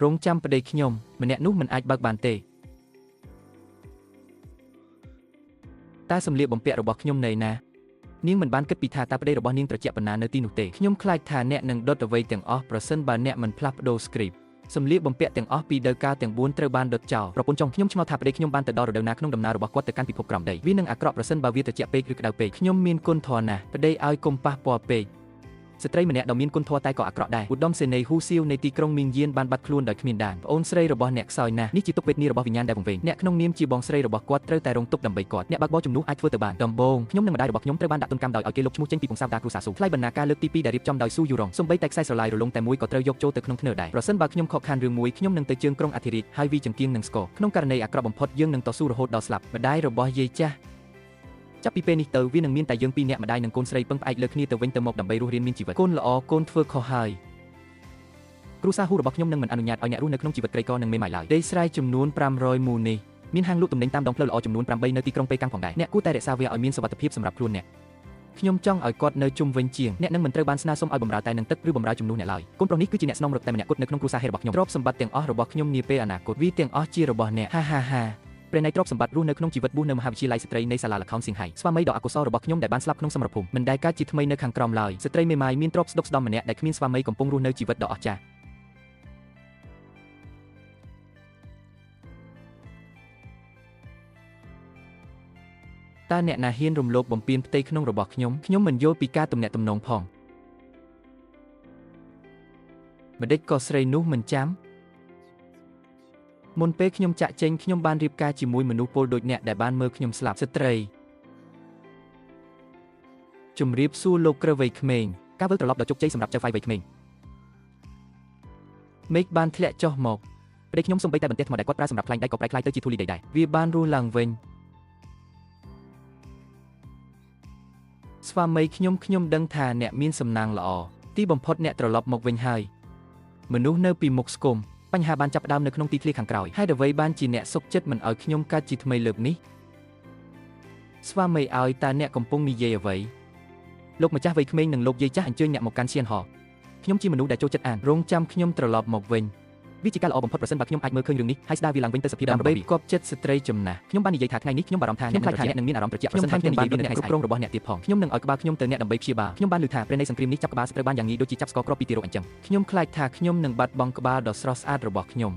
រងចាំប្តីខ្ញុំម្នាក់នោះមិនអាចបើកបានទេតែសម្លៀកបំពាក់របស់ខ្ញុំនៅណានាងមិនបានគិតពីថាតើប្តីរបស់នាងត្រជាក់ប៉ុណ្ណានៅទីនោះទេខ្ញុំខ្លាចថាអ្នកនឹងដុតអ្វីទាំងអស់ប្រសិនបើអ្នកមិនផ្លាស់ប្ដូរ script សម្លៀកបំពាក់ទាំងអស់ពីដំណើរទាំង4ត្រូវបានដុតចោលប្រពន្ធចុងខ្ញុំឆ្ងល់ថាប្តីខ្ញុំបានទៅដល់រដូវណាក្នុងដំណើររបស់គាត់ទៅកាន់ពិភពក្រោមដីវានឹងអាក្រក់ប្រសិនបើវាត្រជាក់ពេកឬក្តៅពេកខ្ញុំមានគុណធម៌ណាស់ប្តីឲ្យកុំប៉ះពាល់ពេកស្ត្រីម្នាក់ដ៏មានគុណធម៌តែក៏អាក្រក់ដែរឧត្តមសេនីយ៍ហ៊ូស៊ីវនៃទីក្រុងមីងយានបានបាត់ខ្លួនដោយគ្មានដានប្អូនស្រីរបស់អ្នកខ្សោយណាស់នេះជាទុក្ខវេទនារបស់វិញ្ញាណដែលវង្វេងអ្នកក្នុងនាមជាបងស្រីរបស់គាត់ត្រូវតែរងទុក្ខដើម្បីគាត់អ្នកបើកបរជំនួសអាចធ្វើទៅបានដំបូងខ្ញុំនិងម្ដាយរបស់ខ្ញុំត្រូវបានដាក់ទណ្ឌកម្មដោយឲ្យគេលុបឈ្មោះចេញពីពងសាវតាគ្រូសាស៊ូថ្លៃបណ្ណាការលើកទី2ដែលរៀបចំដោយស៊ូយូរ៉ុងសូម្បីតែខ្សែស្រឡាយរលុងតែមួយក៏ត្រូវយកចូលទៅក្នុងធ្នើរដែរប្រសិនបើខ្ញុំខកខានរឿងមួយខ្ញុំនឹងទៅជើងក្រុងអធិរាជហើយវីចង្គៀងនឹងស្គរក្នុងករណីអាក្រក់បំផុតយើងនឹងតស៊ូរហូតដល់ស្លាប់ម្ដាយរបស់យាយចាស់ចាប់ពីពេលនេះទៅវានឹងមានតែយើងពីរនាក់ម្ដាយនិងកូនស្រីពឹងផ្អែកលើគ្នាទៅវិញទៅមកដើម្បីរស់រានមានជីវិតកូនល្អកូនធ្វើខុសហើយគ្រួសារហ៊ូរបស់ខ្ញុំនឹងមិនអនុញ្ញាតឲ្យអ្នករស់នៅក្នុងជីវិតក្រីក្រនិងមេម៉ាយឡើយដីស្រែចំនួន500 មូលនេះមានហាងលក់ទំនិញតាមដងផ្លូវល្អចំនួន8នៅទីក្រុងប៉េកាំងផងដែរអ្នកគួរតែរក្សាវាឲ្យមានសុវត្ថិភាពសម្រាប់ខ្លួនអ្នកខ្ញុំចង់ឲ្យគាត់នៅជុំវិញជាងអ្នកនឹងមិនត្រូវបានស្នើសុំឲ្យបម្រើតែនឹងទឹកឬបម្រើជំនួសអ្នកឡើយកូនប្រុសនេះគឺជាអ្នកស្នងរត់តែម្នាក់គត់នៅក្នុងគ្រួសារហេតុរបស់ខ្ញុំទ្រព្យសម្បត្តិទាំងអស់របស់ខ្ញុំនាពេលអនាគតវាទាំងអស់ជារបស់អ្នកហាព្រះនៃទ្រព្យសម្បត្តិរស់នៅក្នុងជីវិតបួសនៅមហាវិទ្យាល័យស្ត្រីនៃសាលាល្ខោនសៀងហៃស្វាមីដ៏អកុសលរបស់ខ្ញុំដែលបានស្លាប់ក្នុងសមរភូមិមិនដែលកើតជាថ្មីនៅខាងក្រោមឡើយស្ត្រីមេម៉ាយមានទ្រព្យស្ដុកស្ដំម្នាក់ដែលគ្មានស្វាមីកំពុងរស់នៅជីវិតដ៏អស្ចារ្យតើអ្នកណាហ៊ានរំលោភបំពានផ្ទៃក្នុងរបស់ខ្ញុំមិនយល់ពីការទំនាក់ទំនងផងម្ដេចក៏ស្រីនោះមិនចាំមុនពេលខ្ញុំចាក់ចេញខ្ញុំបានរៀបការជាមួយមនុស្សពលដូចអ្នកដែលបានមើលខ្ញុំស្លាប់ស្ត្រីជំរាបសួរលោកក្រវ័យក្មេងការវិលត្រឡប់ដ៏ជោគជ័យសម្រាប់ចៅហ្វាយវ័យក្មេងមេឃបានធ្លាក់ចុះមកប្តីខ្ញុំសូម្បីតែបន្ទះថ្មដែលគាត់ប្រើសម្រាប់ខ្លែងដៃក៏ប្រែក្លាយទៅជាធូលីដីដែរវាបានរស់ឡើងវិញស្វាមីខ្ញុំដឹងថាអ្នកមានសំណាងល្អទីបំផុតអ្នកត្រឡប់មកវិញហើយមនុស្សនៅពីមុខស្គមបញ្ហាបានចាប់ផ្ដើមនៅក្នុងទីធ្លាខាងក្រោយហើយអ្វីបានជាអ្នកសុខចិត្តមិនឲ្យខ្ញុំកើតជាថ្មីលើកនេះស្វាមីឲ្យតើអ្នកកំពុងនិយាយអ្វីលោកម្ចាស់វ័យក្មេងនិងលោកយាយចាស់អញ្ជើញអ្នកមកកាន់ឈានហោខ្ញុំជាមនុស្សដែលចូលចិត្តអានរងចាំខ្ញុំត្រឡប់មកវិញវាជាការល្អបំផុតប្រសិនបើខ្ញុំអាចមើលឃើញរឿងនេះហើយស្ដារវាឡើងវិញទៅសភាពដើមដើម្បីគប់ចិត្តស្ត្រីចំណាស់ខ្ញុំបាននិយាយថាថ្ងៃនេះខ្ញុំបារម្ភថាអ្នកនឹងមានអារម្មណ៍ត្រជាក់ប្រសិនបើខ្ញុំនិយាយពីអ្នកគ្រប់គ្រងរបស់អ្នកទៀតផងខ្ញុំនឹងឲ្យក្បាលខ្ញុំទៅអ្នកដើម្បីព្យាបាលខ្ញុំបានឮថាព្រះនៃសង្គ្រាមនេះចាប់ក្បាលត្រូវបានយ៉ាងងាយដូចជាចាប់ស្ករគ្រាប់ពីទារកអញ្ចឹងខ្ញុំខ្លាចថាខ្ញុំនឹងបាត់បង់ក្បាលដ៏ស្រស់ស្អាតរបស់ខ្ញុំ